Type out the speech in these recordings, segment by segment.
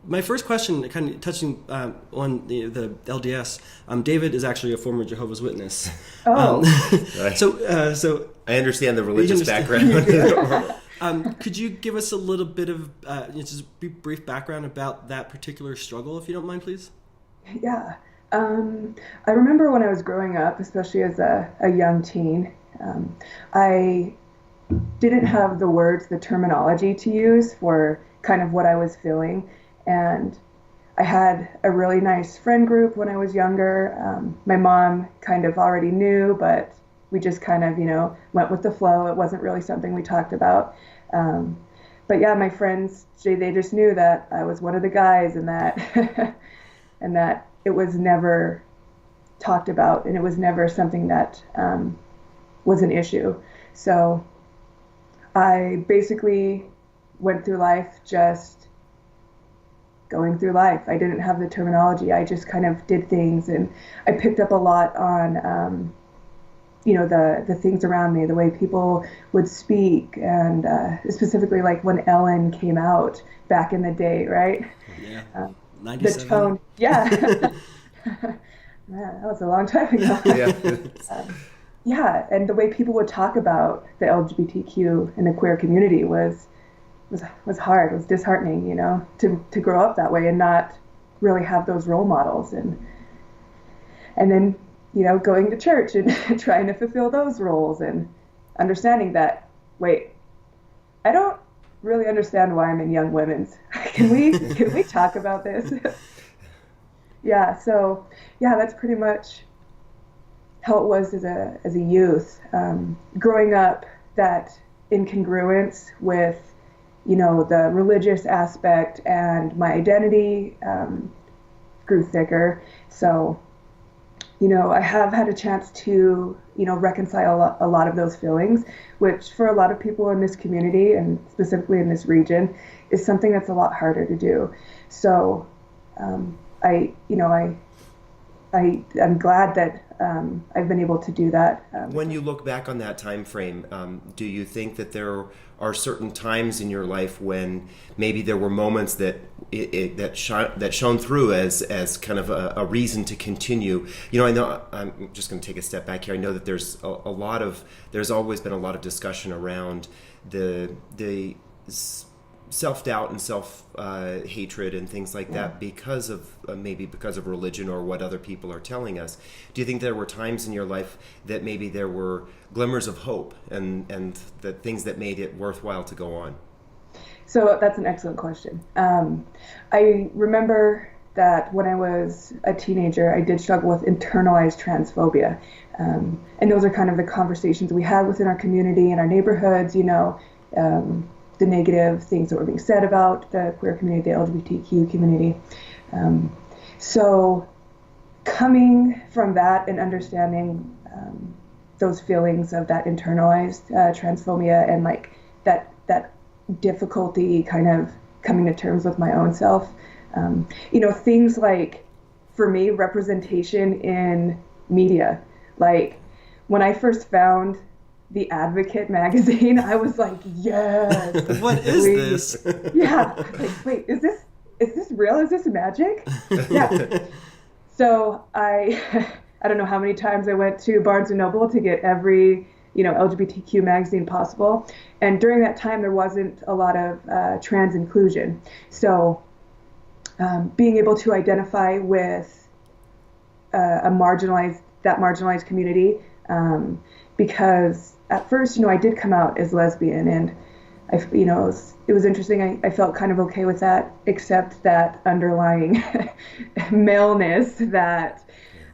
My first question, kind of touching on the LDS, David is actually a former Jehovah's Witness. Oh. So I understand the religious background. Could you give us a little bit of just a brief background about that particular struggle, if you don't mind, please? Yeah. I remember when I was growing up, especially as a young teen, I didn't have the terminology to use for kind of what I was feeling. And I had a really nice friend group when I was younger. My mom kind of already knew, but we just kind of, went with the flow. It wasn't really something we talked about. But yeah, my friends, they just knew that I was one of the guys, and that and that it was never talked about, and it was never something that was an issue. So I basically went through life just going through life. I didn't have the terminology. I just kind of did things, and I picked up a lot on the things around me, the way people would speak, and specifically like when Ellen came out back in the day, right? Yeah. 97. The tone, yeah. Man, that was a long time ago. Yeah, and the way people would talk about the LGBTQ and the queer community was hard. It was disheartening, to grow up that way and not really have those role models, and then going to church and trying to fulfill those roles, and understanding that, wait, I don't really understand why I'm in Young Women's. Can we talk about this? Yeah, so that's pretty much how it was as a youth, growing up. That incongruence with the religious aspect and my identity grew thicker. So I have had a chance to reconcile a lot of those feelings, which for a lot of people in this community, and specifically in this region, is something that's a lot harder to do. So I'm glad that I've been able to do that. When you look back on that time frame, do you think that there are certain times in your life when maybe there were moments that shone through as kind of a reason to continue? I know, I'm just going to take a step back here. I know that there's always been a lot of discussion around the self-doubt and self-hatred and things like that because of religion or what other people are telling us. Do you think there were times in your life that maybe there were glimmers of hope and the things that made it worthwhile to go on? So that's an excellent question. I remember that when I was a teenager, I did struggle with internalized transphobia. And those are kind of the conversations we had within our community and our neighborhoods, the negative things that were being said about the queer community, the LGBTQ community. So coming from that and understanding those feelings of that internalized transphobia and like that difficulty kind of coming to terms with my own self, things like, for me, representation in media. Like when I first found The Advocate magazine, I was like, yes. What is this? Yeah. Like, wait, is this real? Is this magic? Yeah. So I don't know how many times I went to Barnes & Noble to get every, LGBTQ magazine possible. And during that time, there wasn't a lot of trans inclusion. So being able to identify with that marginalized community, because at first, I did come out as lesbian, and it was interesting. I felt kind of okay with that, except that underlying maleness that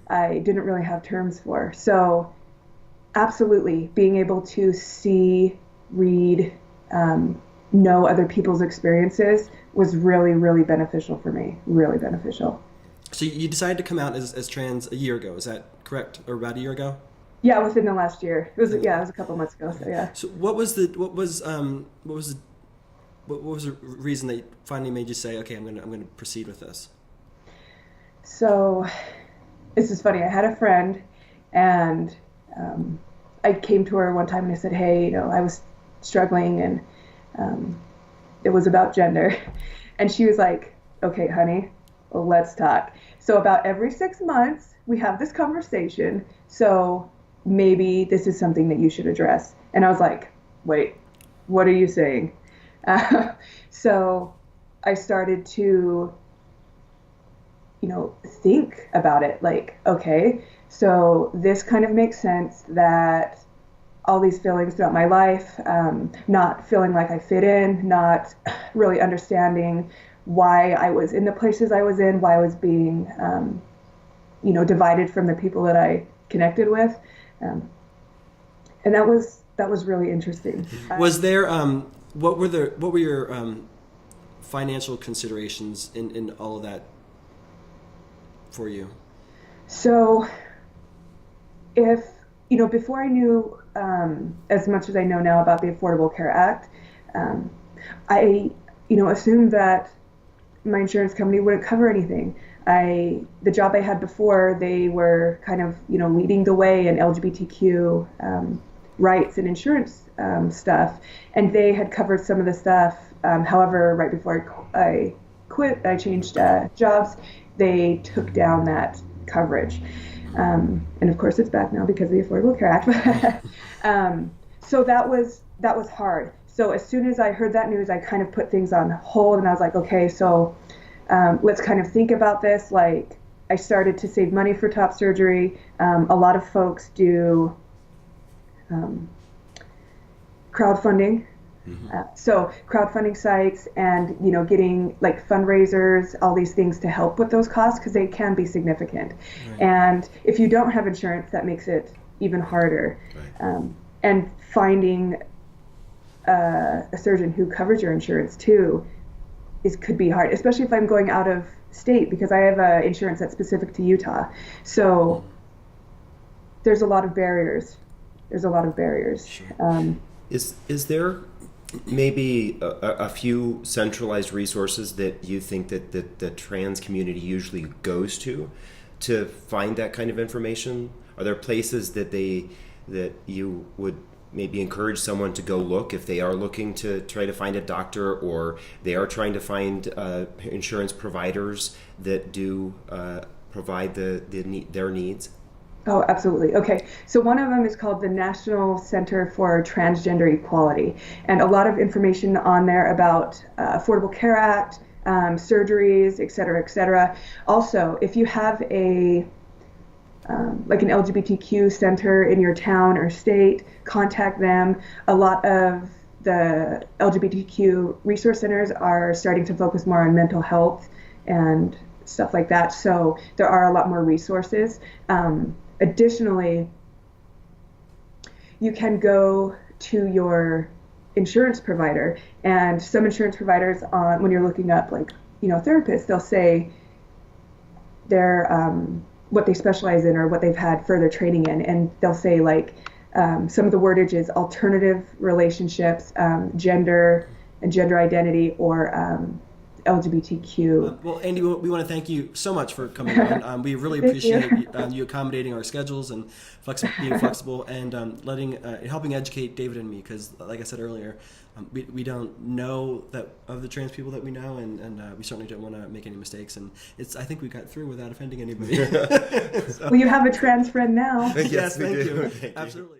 I didn't really have terms for. So absolutely, being able to see, read, know other people's experiences was really, really beneficial for me, really beneficial. So you decided to come out as trans a year ago, is that correct? Or about a year ago? Yeah, within the last year. It was a couple months ago. So yeah. So what was the reason that finally made you say, okay, I'm gonna proceed with this? So this is funny. I had a friend, and I came to her one time and I said, hey, I was struggling, and it was about gender. And she was like, okay, honey, well, let's talk. So about every 6 months, we have this conversation. So maybe this is something that you should address. And I was like, wait, what are you saying? So I started to, think about it like, okay, so this kind of makes sense that all these feelings throughout my life, not feeling like I fit in, not really understanding why I was in the places I was in, why I was being, divided from the people that I connected with. And that was really interesting. Was there, what were your financial considerations in all of that for you? So if, before I knew as much as I know now about the Affordable Care Act, I, assumed that my insurance company wouldn't cover anything. The job I had before, they were kind of, leading the way in LGBTQ rights and insurance stuff, and they had covered some of the stuff. However, right before I quit, I changed jobs, they took down that coverage. And of course it's back now because of the Affordable Care Act. So that was hard. So as soon as I heard that news, I kind of put things on hold, and I was like, okay, so let's kind of think about this. Like, I started to save money for top surgery. A lot of folks do crowdfunding. So crowdfunding sites and, getting like fundraisers, all these things to help with those costs, because they can be significant. Right. And if you don't have insurance, that makes it even harder. Right. And finding a surgeon who covers your insurance too could be hard, especially if I'm going out of state, because I have insurance that's specific to Utah. So there's a lot of barriers. Sure. Is there maybe a few centralized resources that you think that the trans community usually goes to find that kind of information? Are there places that you would maybe encourage someone to go look if they are looking to try to find a doctor, or they are trying to find insurance providers that do provide their needs? Oh, absolutely. Okay. So one of them is called the National Center for Transgender Equality, and a lot of information on there about Affordable Care Act, surgeries, et cetera, et cetera. Also, if you have like an LGBTQ center in your town or state, contact them. A lot of the LGBTQ resource centers are starting to focus more on mental health and stuff like that. So there are a lot more resources. Additionally, you can go to your insurance provider, and some insurance providers, when you're looking up like, therapists, they'll say they're what they specialize in or what they've had further training in, and they'll say like some of the wordage is alternative relationships, gender and gender identity, or LGBTQ. Well, Andi, we want to thank you so much for coming on. We really appreciate you accommodating our schedules and being flexible and helping educate David and me, because, like I said earlier, we don't know that of the trans people that we know, and we certainly don't want to make any mistakes. And I think we got through without offending anybody. Well, you have a trans friend now. Yes, thank you. Thank you. Absolutely.